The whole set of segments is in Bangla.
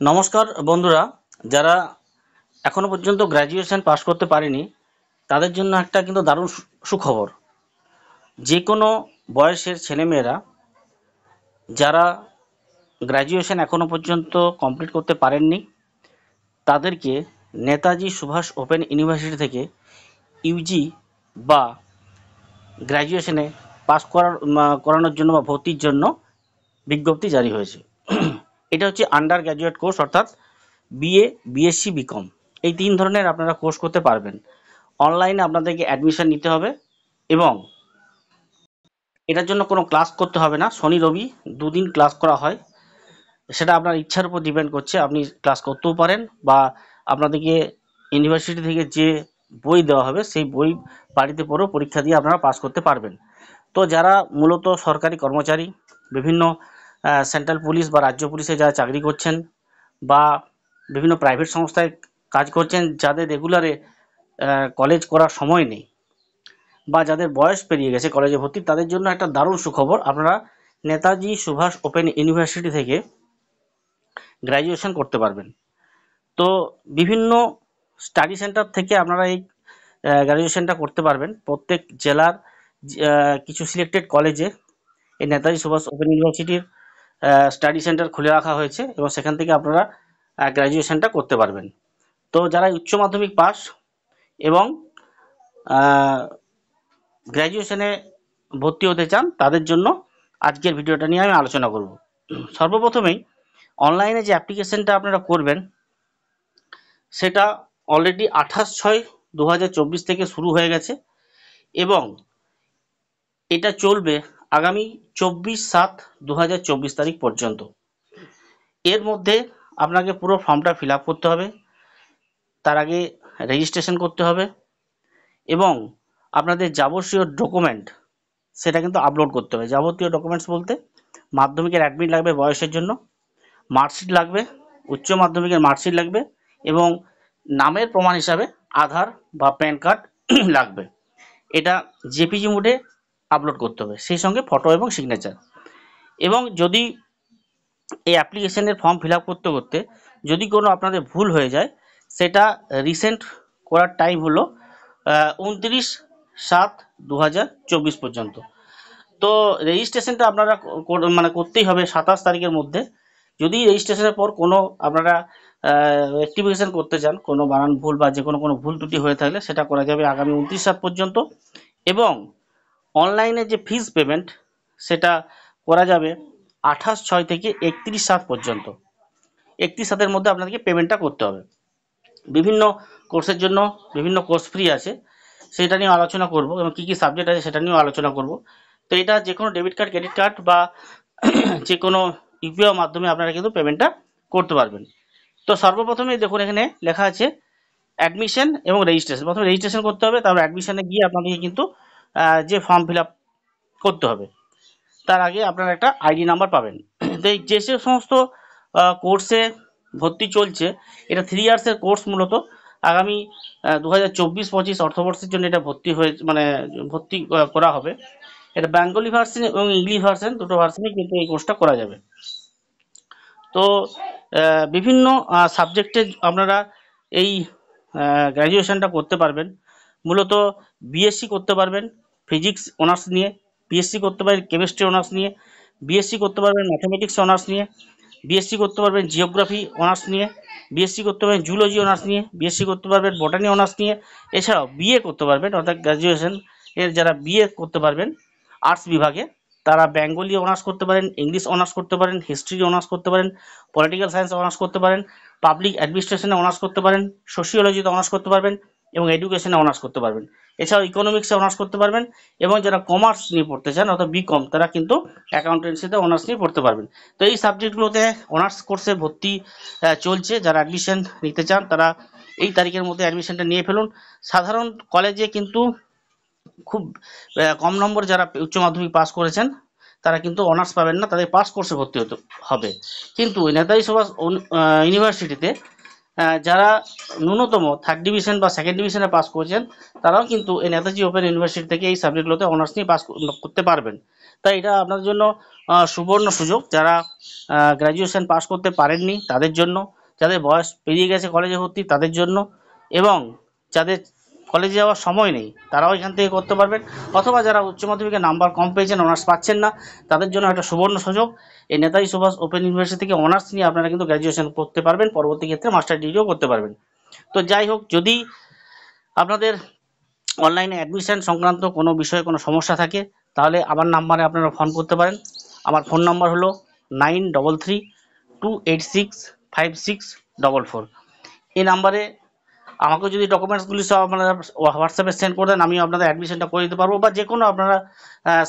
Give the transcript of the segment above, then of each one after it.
নমস্কার বন্ধুরা, যারা এখনো পর্যন্ত গ্র্যাজুয়েশন পাস করতে পারেনি তাদের জন্য একটা কিন্তু দারুণ সুখবর। যে কোনো বয়সের ছেলেমেয়েরা যারা গ্র্যাজুয়েশন এখনো পর্যন্ত কমপ্লিট করতে পারেননি তাদেরকে নেতাজি সুভাষ ওপেন ইউনিভার্সিটি থেকে ইউজি বা গ্র্যাজুয়েশনে পাস করানোর জন্য বা ভর্তির জন্য বিজ্ঞপ্তি জারি হয়েছে। এটা হচ্ছে আন্ডার গ্র্যাজুয়েট কোর্স, অর্থাৎ বিএ, বিএসসি, বিকম, এই 3 ধরনের আপনারা কোর্স করতে পারবেন। অনলাইনে আপনাদেরকে অ্যাডমিশন নিতে হবে এবং এটার জন্য কোনো ক্লাস করতে হবে না। শনি রবি 2 দিন ক্লাস করা হয়। সেটা আপনার ইচ্ছার উপর ডিপেন্ড করছে, আপনি ক্লাস করতেও পারেন বা আপনাদেরকে ইউনিভার্সিটি থেকে যে বই দেওয়া হবে সেই বই বাড়িতে পড়েও পরীক্ষা দিয়ে আপনারা পাস করতে পারবেন। তো যারা মূলত সরকারি কর্মচারী, বিভিন্ন সেন্ট্রাল পুলিশ বা রাজ্য পুলিশে যারা চাকরি করছেন বা বিভিন্ন প্রাইভেট সংস্থায় কাজ করছেন, যাদের রেগুলারে কলেজ করার সময় নেই বা যাদের বয়স পেরিয়ে গেছে কলেজে ভর্তি, তাদের জন্য একটা দারুণ সুখবর। আপনারা নেতাজি সুভাষ ওপেন ইউনিভার্সিটি থেকে গ্র্যাজুয়েশন করতে পারবেন। তো বিভিন্ন স্টাডি সেন্টার থেকে আপনারা এই গ্র্যাজুয়েশনটা করতে পারবেন। প্রত্যেক জেলার কিছু সিলেক্টেড কলেজে এই নেতাজি সুভাষ ওপেন ইউনিভার্সিটির স্টাডি সেন্টার খুলে রাখা হয়েছে এবং সেখান থেকে আপনারা গ্র্যাজুয়েশনটা করতে পারবেন। তো যারা উচ্চ মাধ্যমিক পাস এবং গ্র্যাজুয়েশনে ভর্তি হতে চান তাদের জন্য আজকের ভিডিওটা নিয়ে আমি আলোচনা করব। সর্বপ্রথমেই অনলাইনে যে অ্যাপ্লিকেশনটা আপনারা করবেন সেটা অলরেডি 28/6/2024 থেকে শুরু হয়ে গেছে এবং এটা চলবে আগামী 24/7/2024 তারিখ পর্যন্ত। এর মধ্যে আপনাকে পুরো ফর্মটা ফিল আপ করতে হবে, তার আগে রেজিস্ট্রেশন করতে হবে এবং আপনাদের যাবতীয় ডকুমেন্ট সেটা কিন্তু আপলোড করতে হবে। যাবতীয় ডকুমেন্টস বলতে মাধ্যমিকের অ্যাডমিট লাগবে বয়সের জন্য, মার্কশিট লাগবে, উচ্চ মাধ্যমিকের মার্কশিট লাগবে এবং নামের প্রমাণ হিসাবে আধার বা প্যান কার্ড লাগবে। এটা জেপিজি মোডে আপলোড করতে হবে, সেই সঙ্গে ফটো এবং সিগনেচার। এবং যদি এই অ্যাপ্লিকেশনের ফর্ম ফিল আপ করতে করতে যদি কোনো আপনাদের ভুল হয়ে যায়, সেটা রিসেন্ট করার টাইম হলো 29/7/2024 পর্যন্ত। তো রেজিস্ট্রেশনটা আপনারা করতেই হবে 27 তারিখের মধ্যে। যদি রেজিস্ট্রেশনের পর কোনো আপনারা রেকটিফিকেশন করতে চান, কোনো বানান ভুল বা যে কোনো ভুল ত্রুটি হয়ে থাকলে সেটা করা যাবে আগামী 29/7 পর্যন্ত। এবং অনলাইনে যে ফিজ পেমেন্ট সেটা করা যাবে 28/6 থেকে 31/7 পর্যন্ত। 31/7-এর মধ্যে আপনাদেরকে পেমেন্টটা করতে হবে। বিভিন্ন কোর্সের জন্য বিভিন্ন কোর্স ফ্রি আছে, সেটা নিয়ে আলোচনা করব এবং কী কী সাবজেক্ট আছে সেটা নিয়েও আলোচনা করব। তো এটা যে কোনো ডেবিট কার্ড, ক্রেডিট কার্ড বা যে কোনো ইউপিআই মাধ্যমে আপনারা কিন্তু পেমেন্টটা করতে পারবেন। তো সর্বপ্রথমে দেখুন এখানে লেখা আছে অ্যাডমিশন এবং রেজিস্ট্রেশন। প্রথমে রেজিস্ট্রেশন করতে হবে, তারপর অ্যাডমিশনে গিয়ে আপনাদেরকে কিন্তু যে ফর্ম ফিল আপ করতে হবে তার আগে আপনারা একটা আইডি নাম্বার পাবেন। তো এই যে সমস্ত কোর্সে ভর্তি চলছে, এটা 3 ইয়ার্সের কোর্স। মূলত আগামী 2024-25 অর্থবর্ষের জন্য এটা ভর্তি করা হবে। এটা বেঙ্গলি ভার্সন এবং ইংলিশ ভার্সন, দুটো ভার্সনই কিন্তু এই কোর্সটা করা যাবে। তো বিভিন্ন সাবজেক্টে আপনারা এই গ্র্যাজুয়েশনটা করতে পারবেন। মূলত বিএসসি করতে পারবেন ফিজিক্স অনার্স নিয়ে, বিএসসি করতে পারবেন কেমিস্ট্রি অনার্স নিয়ে, বিএসসি করতে পারবেন ম্যাথামেটিক্স অনার্স নিয়ে, বিএসসি করতে পারবেন জিওগ্রাফি অনার্স নিয়ে, বিএসসি করতে পারবেন জুলজি অনার্স নিয়ে, বিএসসি করতে পারবেন বটানি অনার্স নিয়ে। এছাড়াও বিএ করতে পারবেন, অর্থাৎ গ্র্যাজুয়েশন এর যারা বিএ করতে পারবেন আর্টস বিভাগে তারা বেঙ্গলি অনার্স করতে পারেন, ইংলিশ অনার্স করতে পারেন, হিস্ট্রি অনার্স করতে পারেন, পলিটিক্যাল সায়েন্স অনার্স করতে পারেন, পাবলিক অ্যাডমিনিস্ট্রেশনে অনার্স করতে পারেন, সোশিওলজিতে অনার্স করতে পারবেন এবং এডুকেশনে অনার্স করতে পারবেন। এছাড়াও ইকোনমিক্সে অনার্স করতে পারবেন এবং যারা কমার্স নিয়ে পড়তে চান অর্থাৎ বিকম, তারা কিন্তু অ্যাকাউন্টেন্সিতে অনার্স নিয়ে পড়তে পারবেন। তো এই সাবজেক্টগুলোতে অনার্স কোর্সে ভর্তি চলছে। যারা অ্যাডমিশন নিতে চান তারা এই তারিখের মধ্যে অ্যাডমিশনটা নিয়ে ফেলুন। সাধারণ কলেজে কিন্তু খুব কম নম্বর যারা উচ্চ মাধ্যমিক পাস করেছেন তারা কিন্তু অনার্স পাবেন না, তাদের পাস কোর্সে ভর্তি হতে হবে। কিন্তু নেতাজি সুভাষ ইউনিভার্সিটিতে যারা ন্যূনতম থার্ড ডিভিশন বা সেকেন্ড ডিভিশনে পাস করেছেন তারাও কিন্তু এই নেতাজি ওপেন ইউনিভার্সিটি থেকে এই সাবজেক্টগুলোতে অনার্স নিয়ে পাস করতে পারবেন। তাই এটা আপনাদের জন্য সুবর্ণ সুযোগ, যারা গ্র্যাজুয়েশন পাস করতে পারেননি তাদের জন্য, যাদের বয়স পেরিয়ে গেছে কলেজে ভর্তি তাদের জন্য, এবং যাদের কলেজে যাওয়ার সময় নেই তারাও এখান থেকে করতে পারবেন, অথবা যারা উচ্চ মাধ্যমিকে নাম্বার কম পেয়েছেন অনার্স পাচ্ছেন না তাদের জন্য একটা সুবর্ণ সুযোগ। এই নেতাজি সুভাষ ওপেন ইউনিভার্সিটি থেকে অনার্স নিয়ে আপনারা কিন্তু গ্র্যাজুয়েশন করতে পারবেন, পরবর্তী ক্ষেত্রে মাস্টার ডিগ্রিও করতে পারবেন। তো যাই হোক, যদি আপনাদের অনলাইনে অ্যাডমিশন সংক্রান্ত কোনো বিষয়ে কোনো সমস্যা থাকে তাহলে আমার নাম্বারে আপনারা ফোন করতে পারেন। আমার ফোন নাম্বার হলো 9332865644। এই নাম্বারে আমাকে যদি ডকুমেন্টসগুলি সব আপনারা হোয়াটসঅ্যাপে সেন্ড করে দেন, আমি আপনাদের অ্যাডমিশনটা করে দিতে পারবো, বা যে কোনো আপনারা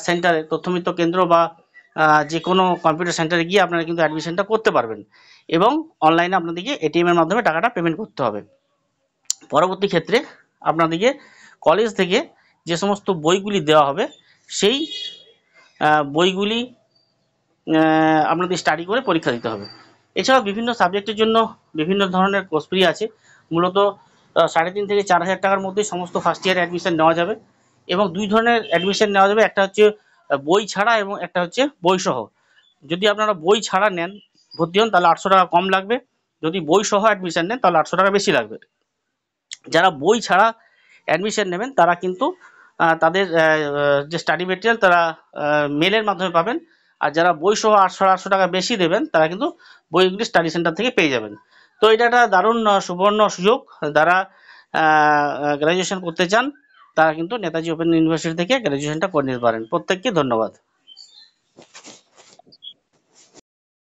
সেন্টারে, তথ্যমিত্র কেন্দ্র বা যে কোনো কম্পিউটার সেন্টারে গিয়ে আপনারা কিন্তু অ্যাডমিশনটা করতে পারবেন, এবং অনলাইনে আপনাদেরকে এটিএমের মাধ্যমে টাকাটা পেমেন্ট করতে হবে। পরবর্তী ক্ষেত্রে আপনাদেরকে কলেজ থেকে যে সমস্ত বইগুলি দেওয়া হবে সেই বইগুলি আপনাদের স্টাডি করে পরীক্ষা দিতে হবে। এছাড়াও বিভিন্ন সাবজেক্টের জন্য বিভিন্ন ধরনের কোর্স ফি আছে। মূলত 3.5 থেকে 4,000 টাকার মধ্যে সমস্ত ফার্স্ট ইয়ার অ্যাডমিশন নেওয়া যাবে, এবং দুই ধরনের অ্যাডমিশন নেওয়া যাবে, একটা হচ্ছে বই ছাড়া এবং একটা হচ্ছে বই সহ। যদি আপনারা বই ছাড়া নেন, ভর্তি হন, তাহলে 800 টাকা কম লাগবে। যদি বই সহ অ্যাডমিশন নেন তাহলে 800 টাকা বেশি লাগবে। যারা বই ছাড়া অ্যাডমিশন নেবেন তারা কিন্তু তাদের যে স্টাডি মেটেরিয়াল তারা মেলের মাধ্যমে পাবেন, আর যারা বই সহ 800 টাকা বেশি দেবেন তারা কিন্তু বইগুলি স্টাডি সেন্টার থেকে পেয়ে যাবেন। তো এটা একটা দারুণ সুবর্ণ সুযোগ। যারা গ্র্যাজুয়েশন করতে চান তারা কিন্তু নেতাজি ওপেন ইউনিভার্সিটি থেকে গ্র্যাজুয়েশনটা করে নিতে পারেন। প্রত্যেককে ধন্যবাদ।